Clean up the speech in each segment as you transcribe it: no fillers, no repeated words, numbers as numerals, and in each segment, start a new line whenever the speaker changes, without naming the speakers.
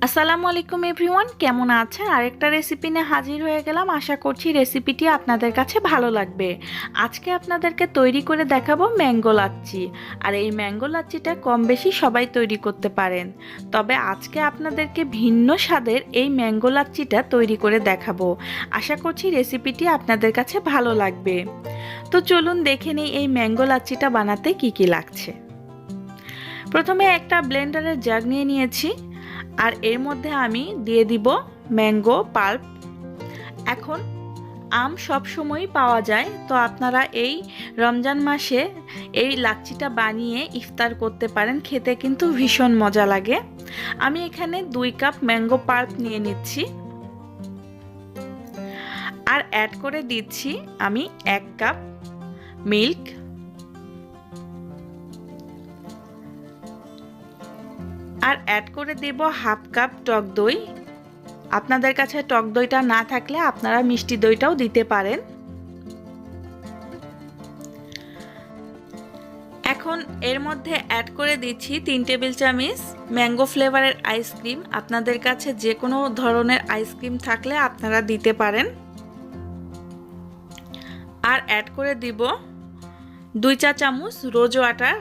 আসসালামু আলাইকুম এভরিওয়ান, কেমন আছেন? আরেকটা রেসিপি নিয়ে হাজির হয়ে গেলাম। আশা করছি রেসিপিটি আপনাদের কাছে ভালো লাগবে। আজকে আপনাদেরকে তৈরি করে দেখাবো ম্যাঙ্গো লাচ্ছি। আর এই ম্যাঙ্গো লাচ্ছিটা কম বেশি সবাই তৈরি করতে পারেন, তবে আজকে আপনাদেরকে ভিন্ন স্বাদের এই ম্যাঙ্গো লাচ্ছিটা তৈরি করে দেখাবো। আশা করছি রেসিপিটি আপনাদের কাছে ভালো লাগবে। তো চলুন দেখে নিই এই ম্যাঙ্গো লাচ্ছিটা বানাতে কি কি লাগছে। প্রথমে একটা ব্লেন্ডারের জাগ নিয়ে নিয়েছি, আর এর মধ্যে আমি দিয়ে দিব ম্যাঙ্গো পাল্প। এখন আম সব সময়ই পাওয়া যায়, তো আপনারা এই রমজান মাসে এই লাচ্ছিটা বানিয়ে ইফতার করতে পারেন, খেতে কিন্তু ভীষণ মজা লাগে। আমি এখানে 2 কাপ ম্যাঙ্গো পাল্প নিয়ে নিচ্ছি, আর অ্যাড করে দিচ্ছি আমি 1 কাপ মিল্ক, আর অ্যাড করে দেব হাফ কাপ টক দই। আপনাদের কাছে টক দইটা না থাকলে আপনারা মিষ্টি দইটাও দিতে পারেন। এখন এর মধ্যে অ্যাড করে দিচ্ছি 3 টেবিল চামচ ম্যাঙ্গো ফ্লেভারের আইসক্রিম। আপনাদের কাছে যে কোনো ধরনের আইসক্রিম থাকলে আপনারা দিতে পারেন। আর অ্যাড করে দিব 2 চা চামচ রোজ ওয়াটার।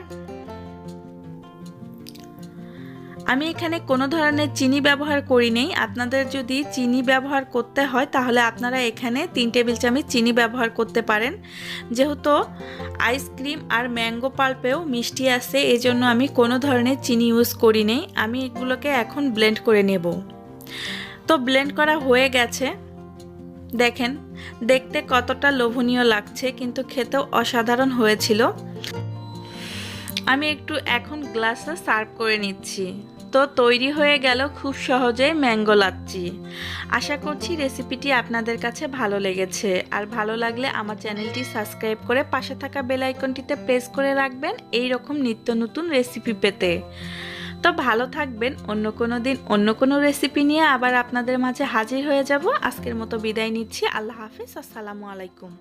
আমি এখানে কোনো ধরনের চিনি ব্যবহার করি নেই। আপনাদের যদি চিনি ব্যবহার করতে হয় তাহলে আপনারা এখানে 3 টেবিল চামচ চিনি ব্যবহার করতে পারেন। যেহেতু আইসক্রিম আর ম্যাঙ্গো পাল্পেও মিষ্টি আছে, এজন্য আমি কোনো ধরনের চিনি ইউজ করি নেই। আমি এগুলোকে এখন ব্লেন্ড করে নেব। তো ব্লেন্ড করা হয়ে গেছে, দেখেন দেখতে কতটা লোভনীয় লাগছে, কিন্তু খেতেও অসাধারণ হয়েছিল। আমি একটু এখন গ্লাসে সার্ভ করে নিচ্ছি। তো তৈরি হয়ে গেল খুব সহজে ম্যাঙ্গো লাচ্ছি। আশা করছি রেসিপিটি আপনাদের কাছে ভালো লেগেছে। আর ভালো লাগলে আমার চ্যানেলটি সাবস্ক্রাইব করে পাশে থাকা বেল আইকনটিতে প্রেস করে রাখবেন এই রকম নিত্য নতুন রেসিপি পেতে। তো ভালো থাকবেন। অন্য কোনো দিন অন্য কোনো রেসিপি নিয়ে আবার আপনাদের মাঝে হাজির হয়ে যাব। আজকের মতো বিদায় নিচ্ছি। আল্লাহ হাফেজ। আসসালামু আলাইকুম।